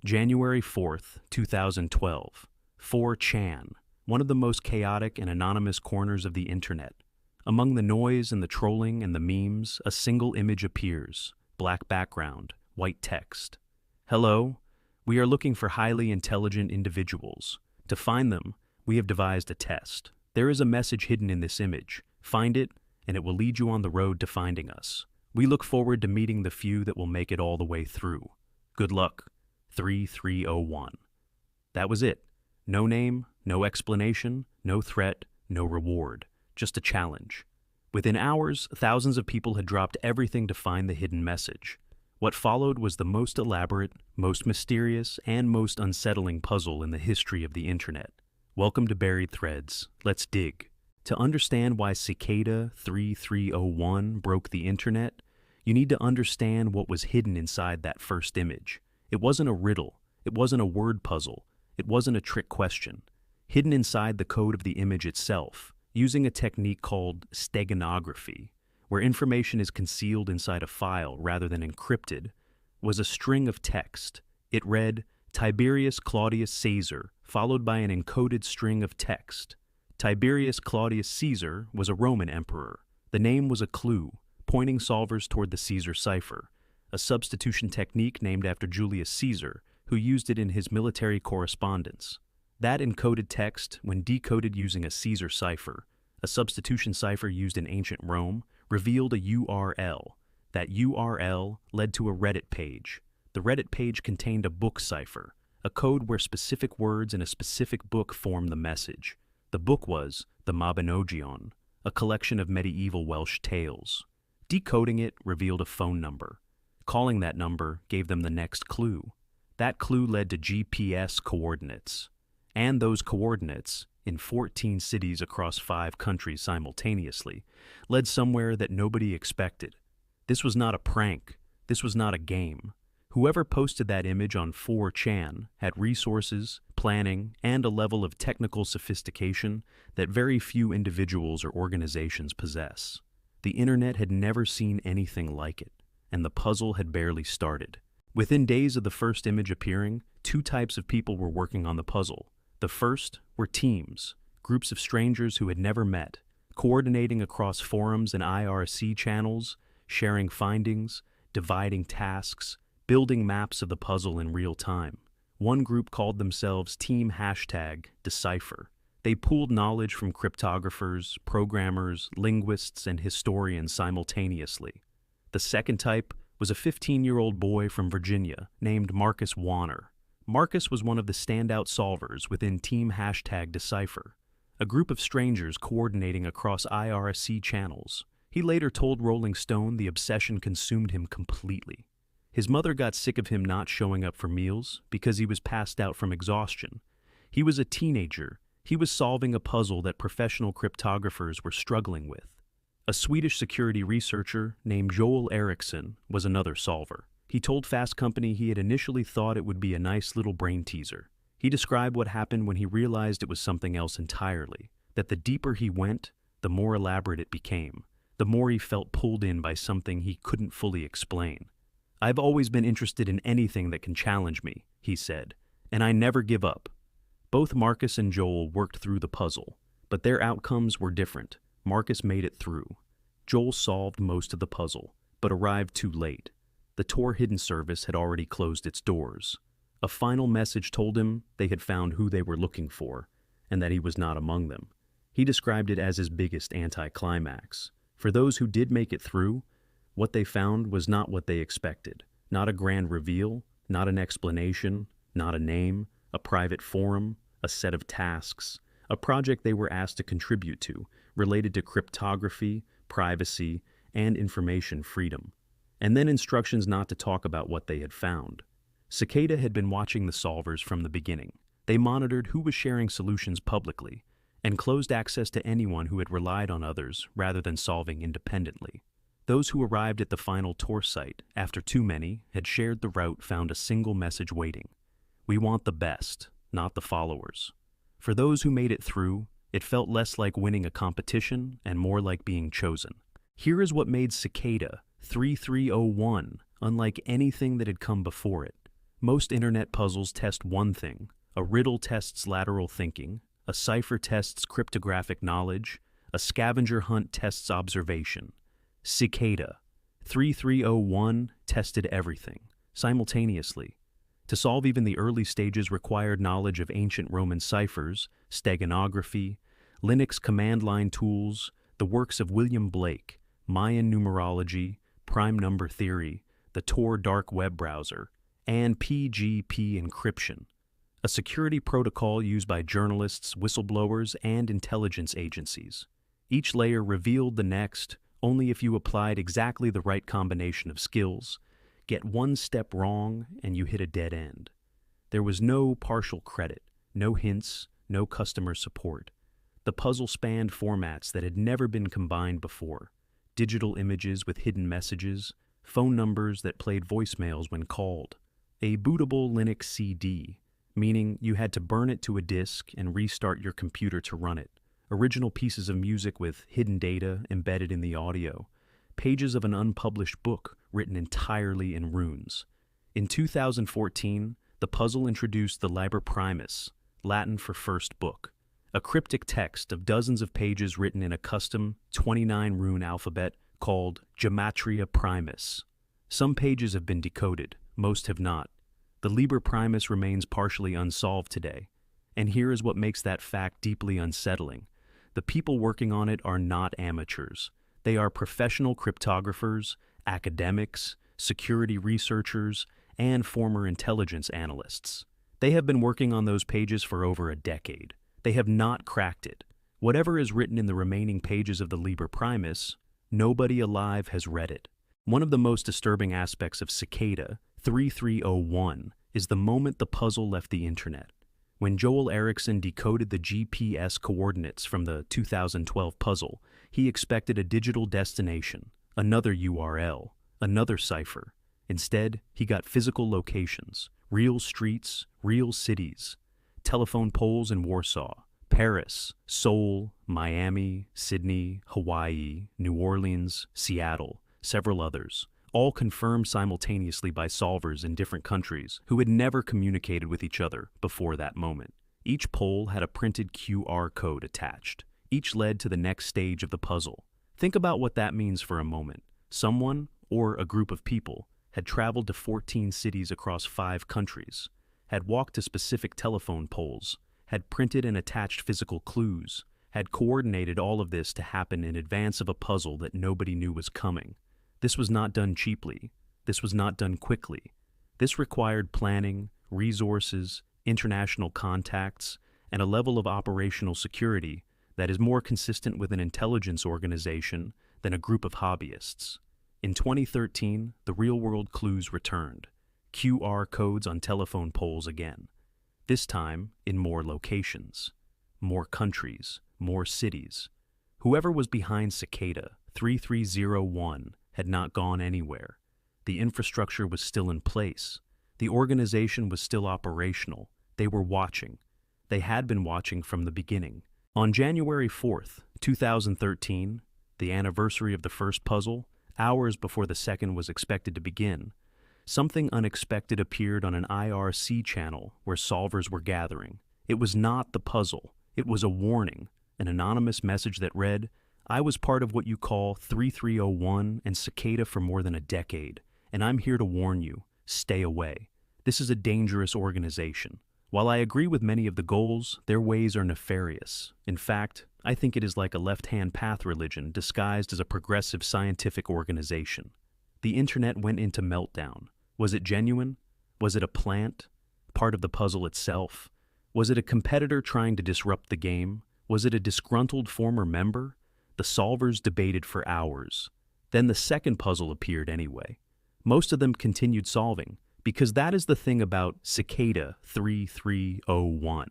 January 4th, 2012. 4chan, one of the most chaotic and anonymous corners of the internet. Among the noise and the trolling and the memes, a single image appears. Black background, white text. Hello, we are looking for highly intelligent individuals. To find them, we have devised a test. There is a message hidden in this image. Find it, and it will lead you on the road to finding us. We look forward to meeting the few that will make it all the way through. Good luck. 3301. That was it. No name, no explanation, no threat, no reward. Just a challenge. Within hours, thousands of people had dropped everything to find the hidden message. What followed was the most elaborate, most mysterious, and most unsettling puzzle in the history of the internet. Welcome to Buried Threads. Let's dig. To understand why Cicada 3301 broke the internet, you need to understand what was hidden inside that first image. It wasn't a riddle. It wasn't a word puzzle. It wasn't a trick question. Hidden inside the code of the image itself, using a technique called steganography, where information is concealed inside a file rather than encrypted, was a string of text. It read, Tiberius Claudius Caesar, followed by an encoded string of text. Tiberius Claudius Caesar was a Roman emperor. The name was a clue, pointing solvers toward the Caesar cipher, a substitution technique named after Julius Caesar, who used it in his military correspondence. That encoded text, when decoded using a Caesar cipher, a substitution cipher used in ancient Rome, revealed a URL. That URL led to a Reddit page. The Reddit page contained a book cipher, a code where specific words in a specific book form the message. The book was the Mabinogion, a collection of medieval Welsh tales. Decoding it revealed a phone number. Calling that number gave them the next clue. That clue led to GPS coordinates. And those coordinates, in 14 cities across 5 countries simultaneously, led somewhere that nobody expected. This was not a prank. This was not a game. Whoever posted that image on 4chan had resources, planning, and a level of technical sophistication that very few individuals or organizations possess. The internet had never seen anything like it, and the puzzle had barely started. Within days of the first image appearing, 2 types of people were working on the puzzle. The first were teams, groups of strangers who had never met, coordinating across forums and IRC channels, sharing findings, dividing tasks, building maps of the puzzle in real time. One group called themselves Team #Decipher. They pooled knowledge from cryptographers, programmers, linguists, and historians simultaneously. The second type was a 15-year-old boy from Virginia named Marcus Warner. Marcus was one of the standout solvers within Team #Decipher, a group of strangers coordinating across IRC channels. He later told Rolling Stone the obsession consumed him completely. His mother got sick of him not showing up for meals because he was passed out from exhaustion. He was a teenager. He was solving a puzzle that professional cryptographers were struggling with. A Swedish security researcher named Joel Eriksson was another solver. He told Fast Company he had initially thought it would be a nice little brain teaser. He described what happened when he realized it was something else entirely, that the deeper he went, the more elaborate it became, the more he felt pulled in by something he couldn't fully explain. I've always been interested in anything that can challenge me, he said, and I never give up. Both Marcus and Joel worked through the puzzle, but their outcomes were different. Marcus made it through. Joel solved most of the puzzle, but arrived too late. The Tor hidden service had already closed its doors. A final message told him they had found who they were looking for, and that he was not among them. He described it as his biggest anticlimax. For those who did make it through, what they found was not what they expected. Not a grand reveal, not an explanation, not a name, a private forum, a set of tasks, a project they were asked to contribute to, related to cryptography, privacy, and information freedom. And then instructions not to talk about what they had found. Cicada had been watching the solvers from the beginning. They monitored who was sharing solutions publicly, and closed access to anyone who had relied on others rather than solving independently. Those who arrived at the final Tor site, after too many had shared the route, found a single message waiting. We want the best, not the followers. For those who made it through, it felt less like winning a competition and more like being chosen. Here is what made Cicada 3301 unlike anything that had come before it. Most internet puzzles test one thing. A riddle tests lateral thinking, a cipher tests cryptographic knowledge, a scavenger hunt tests observation. Cicada 3301 tested everything, simultaneously. To solve even the early stages required knowledge of ancient Roman ciphers, steganography, Linux command line tools, the works of William Blake, Mayan numerology, prime number theory, the Tor dark web browser, and PGP encryption, a security protocol used by journalists, whistleblowers, and intelligence agencies. Each layer revealed the next only if you applied exactly the right combination of skills. Get one step wrong and you hit a dead end. There was no partial credit, no hints, no customer support. The puzzle spanned formats that had never been combined before. Digital images with hidden messages, phone numbers that played voicemails when called. A bootable Linux CD, meaning you had to burn it to a disk and restart your computer to run it. Original pieces of music with hidden data embedded in the audio. Pages of an unpublished book written entirely in runes. In 2014, the puzzle introduced the Liber Primus, Latin for first book, a cryptic text of dozens of pages written in a custom 29-rune alphabet called Gematria Primus. Some pages have been decoded, most have not. The Liber Primus remains partially unsolved today, and here is what makes that fact deeply unsettling. The people working on it are not amateurs. They are professional cryptographers, academics, security researchers, and former intelligence analysts. They have been working on those pages for over a decade. They have not cracked it. Whatever is written in the remaining pages of the Liber Primus, nobody alive has read it. One of the most disturbing aspects of Cicada 3301 is the moment the puzzle left the internet. When Joel Eriksson decoded the GPS coordinates from the 2012 puzzle, he expected a digital destination, another URL, another cipher. Instead, he got physical locations, real streets, real cities, telephone poles in Warsaw, Paris, Seoul, Miami, Sydney, Hawaii, New Orleans, Seattle, several others, all confirmed simultaneously by solvers in different countries who had never communicated with each other before that moment. Each pole had a printed QR code attached. Each led to the next stage of the puzzle. Think about what that means for a moment. Someone, or a group of people, had traveled to 14 cities across 5 countries, had walked to specific telephone poles, had printed and attached physical clues, had coordinated all of this to happen in advance of a puzzle that nobody knew was coming. This was not done cheaply. This was not done quickly. This required planning, resources, international contacts, and a level of operational security that is more consistent with an intelligence organization than a group of hobbyists. In 2013, the real-world clues returned. QR codes on telephone poles again. This time, in more locations, more countries, more cities. Whoever was behind Cicada 3301 had not gone anywhere. The infrastructure was still in place. The organization was still operational. They were watching. They had been watching from the beginning. On January 4th, 2013, the anniversary of the first puzzle, hours before the second was expected to begin, something unexpected appeared on an IRC channel where solvers were gathering. It was not the puzzle. It was a warning, an anonymous message that read, "I was part of what you call 3301 and Cicada for more than a decade, and I'm here to warn you, stay away. This is a dangerous organization. While I agree with many of the goals, their ways are nefarious. In fact, I think it is like a left-hand path religion disguised as a progressive scientific organization." The internet went into meltdown. Was it genuine? Was it a plant? Part of the puzzle itself? Was it a competitor trying to disrupt the game? Was it a disgruntled former member? The solvers debated for hours. Then the second puzzle appeared anyway. Most of them continued solving, because that is the thing about Cicada 3301.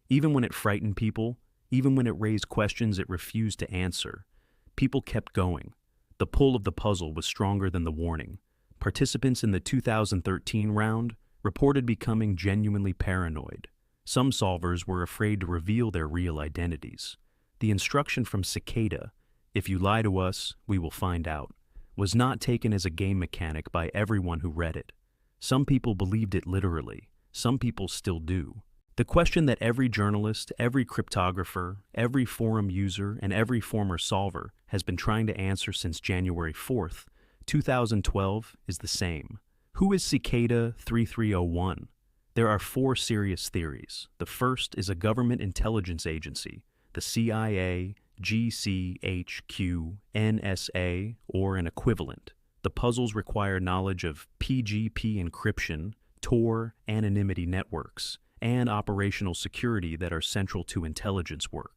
Even when it frightened people, even when it raised questions it refused to answer, people kept going. The pull of the puzzle was stronger than the warning. Participants in the 2013 round reported becoming genuinely paranoid. Some solvers were afraid to reveal their real identities. The instruction from Cicada, "If you lie to us, we will find out," was not taken as a game mechanic by everyone who read it. Some people believed it literally. Some people still do. The question that every journalist, every cryptographer, every forum user, and every former solver has been trying to answer since January 4th, 2012 is the same. Who is Cicada 3301? There are four serious theories. The first is a government intelligence agency, the CIA, GCHQ, NSA, or an equivalent. The puzzles require knowledge of PGP encryption, Tor anonymity networks, and operational security that are central to intelligence work.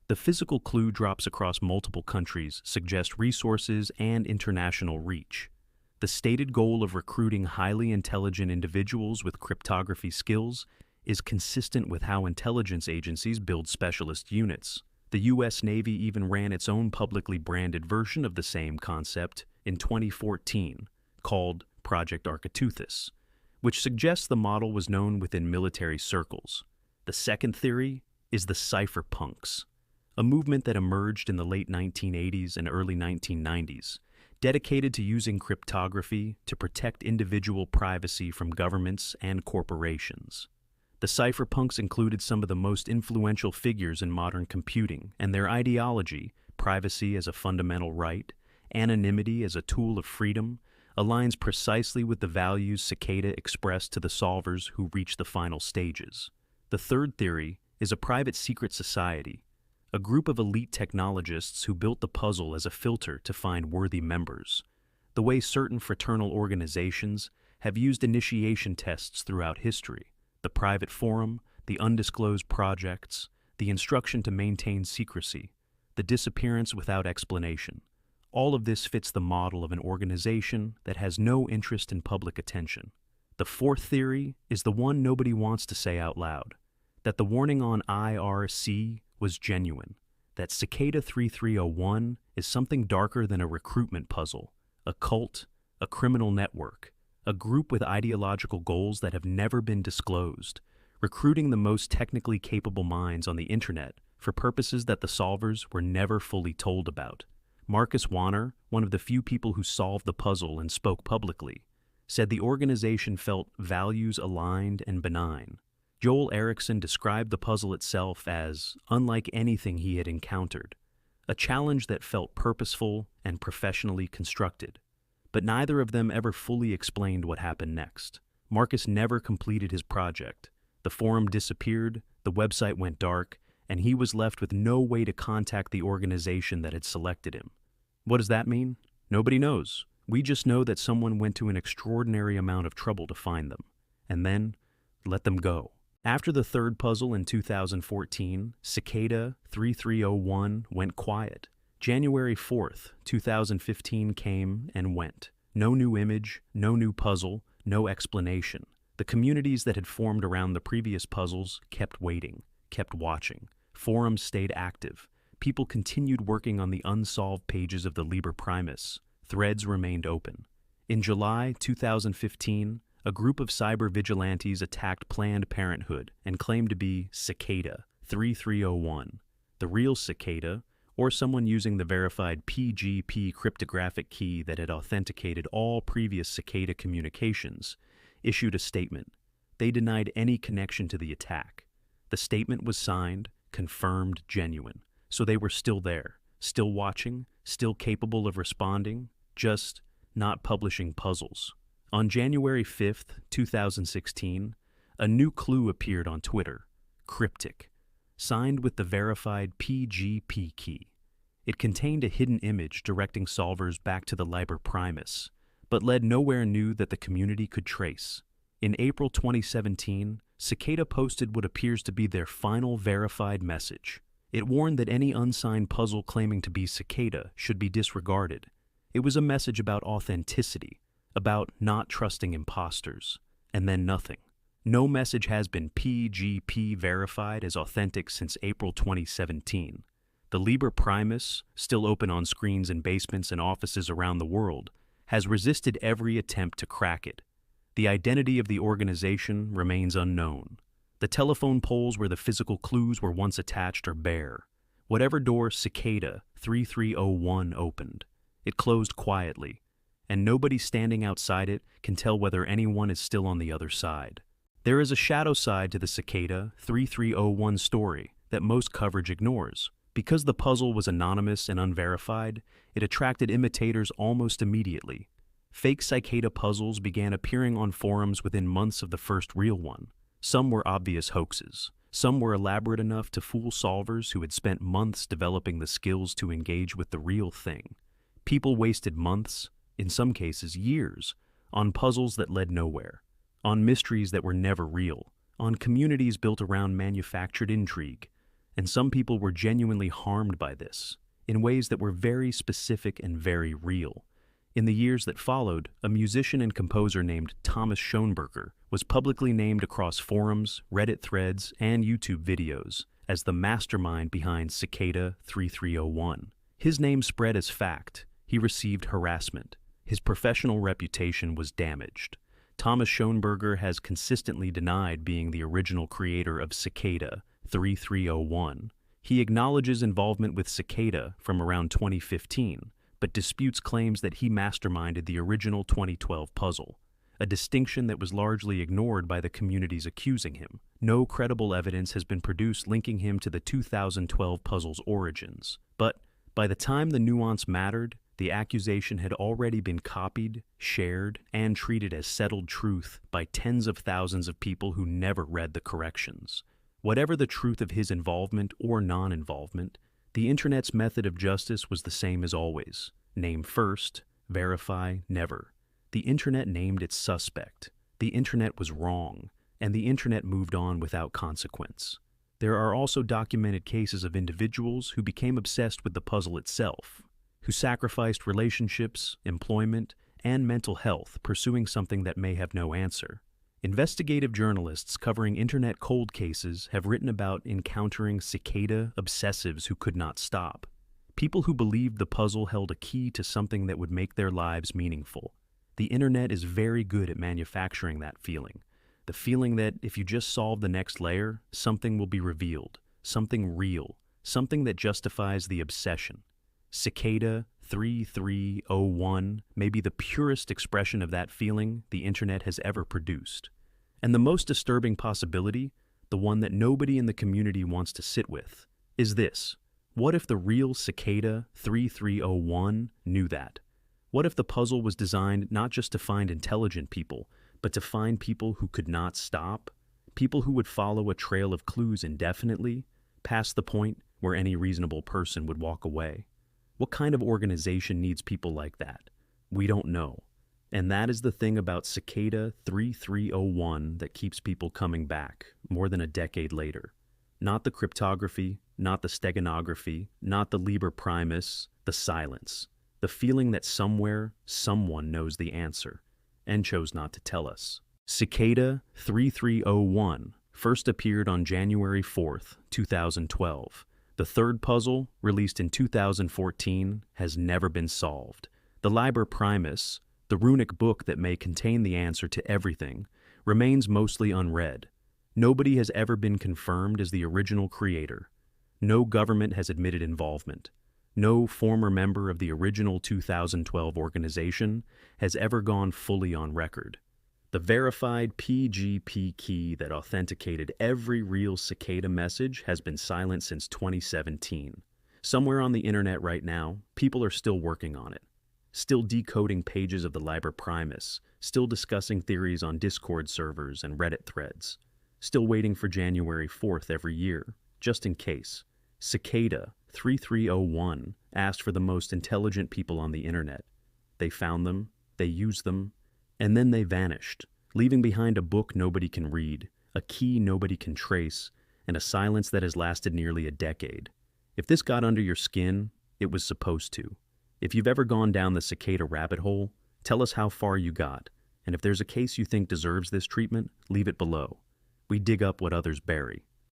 The physical clue drops across multiple countries suggest resources and international reach. The stated goal of recruiting highly intelligent individuals with cryptography skills is consistent with how intelligence agencies build specialist units. The U.S. Navy even ran its own publicly branded version of the same concept in 2014, called Project Architeuthis, which suggests the model was known within military circles. The second theory is the cypherpunks, a movement that emerged in the late 1980s and early 1990s, dedicated to using cryptography to protect individual privacy from governments and corporations. The cypherpunks included some of the most influential figures in modern computing, and their ideology, privacy as a fundamental right, anonymity as a tool of freedom, aligns precisely with the values Cicada expressed to the solvers who reach the final stages. The third theory is a private secret society, a group of elite technologists who built the puzzle as a filter to find worthy members, the way certain fraternal organizations have used initiation tests throughout history: the private forum, the undisclosed projects, the instruction to maintain secrecy, the disappearance without explanation. All of this fits the model of an organization that has no interest in public attention. The fourth theory is the one nobody wants to say out loud: that the warning on IRC was genuine, that Cicada 3301 is something darker than a recruitment puzzle, a cult, a criminal network, a group with ideological goals that have never been disclosed, recruiting the most technically capable minds on the internet for purposes that the solvers were never fully told about. Marcus Warner, one of the few people who solved the puzzle and spoke publicly, said the organization felt values-aligned and benign. Joel Erickson described the puzzle itself as unlike anything he had encountered, a challenge that felt purposeful and professionally constructed. But neither of them ever fully explained what happened next. Marcus never completed his project. The forum disappeared, the website went dark, and he was left with no way to contact the organization that had selected him. What does that mean? Nobody knows. We just know that someone went to an extraordinary amount of trouble to find them, and then let them go. After the third puzzle in 2014, Cicada 3301 went quiet. January 4th, 2015 came and went. No new image, no new puzzle, no explanation. The communities that had formed around the previous puzzles kept waiting, kept watching. Forums stayed active. People continued working on the unsolved pages of the Liber Primus. Threads remained open. In July 2015, a group of cyber vigilantes attacked Planned Parenthood and claimed to be Cicada 3301. The real Cicada, or someone using the verified PGP cryptographic key that had authenticated all previous Cicada communications, issued a statement. They denied any connection to the attack. The statement was signed, confirmed genuine, so they were still there, still watching, still capable of responding, just not publishing puzzles. On January 5th, 2016, a new clue appeared on Twitter: Cryptic, signed with the verified PGP key. It contained a hidden image directing solvers back to the Liber Primus, but led nowhere new that the community could trace. In April 2017, Cicada posted what appears to be their final verified message. It warned that any unsigned puzzle claiming to be Cicada should be disregarded. It was a message about authenticity, about not trusting imposters, and then nothing. No message has been PGP verified as authentic since April 2017. The Liber Primus, still open on screens in basements and offices around the world, has resisted every attempt to crack it. The identity of the organization remains unknown. The telephone poles where the physical clues were once attached are bare. Whatever door Cicada 3301 opened, it closed quietly, and nobody standing outside it can tell whether anyone is still on the other side. There is a shadow side to the Cicada 3301 story that most coverage ignores. Because the puzzle was anonymous and unverified, it attracted imitators almost immediately. Fake Cicada puzzles began appearing on forums within months of the first real one. Some were obvious hoaxes. Some were elaborate enough to fool solvers who had spent months developing the skills to engage with the real thing. People wasted months, in some cases years, on puzzles that led nowhere, on mysteries that were never real, on communities built around manufactured intrigue. And some people were genuinely harmed by this, in ways that were very specific and very real. In the years that followed, a musician and composer named Thomas Schoenberger was publicly named across forums, Reddit threads, and YouTube videos as the mastermind behind Cicada 3301. His name spread as fact. He received harassment. His professional reputation was damaged. Thomas Schoenberger has consistently denied being the original creator of Cicada 3301. He acknowledges involvement with Cicada from around 2015, but disputes claims that he masterminded the original 2012 puzzle, a distinction that was largely ignored by the communities accusing him. No credible evidence has been produced linking him to the 2012 puzzle's origins, but by the time the nuance mattered, the accusation had already been copied, shared, and treated as settled truth by tens of thousands of people who never read the corrections. Whatever the truth of his involvement or non-involvement, the internet's method of justice was the same as always. Name first, verify never. The internet named its suspect. The internet was wrong, and the internet moved on without consequence. There are also documented cases of individuals who became obsessed with the puzzle itself, who sacrificed relationships, employment, and mental health pursuing something that may have no answer. Investigative journalists covering internet cold cases have written about encountering Cicada obsessives who could not stop. People who believed the puzzle held a key to something that would make their lives meaningful. The internet is very good at manufacturing that feeling. The feeling that if you just solve the next layer, something will be revealed, something real, something that justifies the obsession. Cicada 3301 may be the purest expression of that feeling the internet has ever produced. And the most disturbing possibility, the one that nobody in the community wants to sit with, is this. What if the real Cicada 3301 knew that? What if the puzzle was designed not just to find intelligent people, but to find people who could not stop? People who would follow a trail of clues indefinitely, past the point where any reasonable person would walk away? What kind of organization needs people like that? We don't know. And that is the thing about Cicada 3301 that keeps people coming back more than a decade later. Not the cryptography, not the steganography, not the Liber Primus, the silence. The feeling that somewhere, someone knows the answer and chose not to tell us. Cicada 3301 first appeared on January 4th, 2012. The third puzzle, released in 2014, has never been solved. The Liber Primus, the runic book that may contain the answer to everything, remains mostly unread. Nobody has ever been confirmed as the original creator. No government has admitted involvement. No former member of the original 2012 organization has ever gone fully on record. The verified PGP key that authenticated every real Cicada message has been silent since 2017. Somewhere on the internet right now, people are still working on it, still decoding pages of the Liber Primus, still discussing theories on Discord servers and Reddit threads, still waiting for January 4th every year, just in case. Cicada 3301 asked for the most intelligent people on the internet. They found them, they used them, and then they vanished, leaving behind a book nobody can read, a key nobody can trace, and a silence that has lasted nearly a decade. If this got under your skin, it was supposed to. If you've ever gone down the Cicada rabbit hole, tell us how far you got, and if there's a case you think deserves this treatment, leave it below. We dig up what others bury.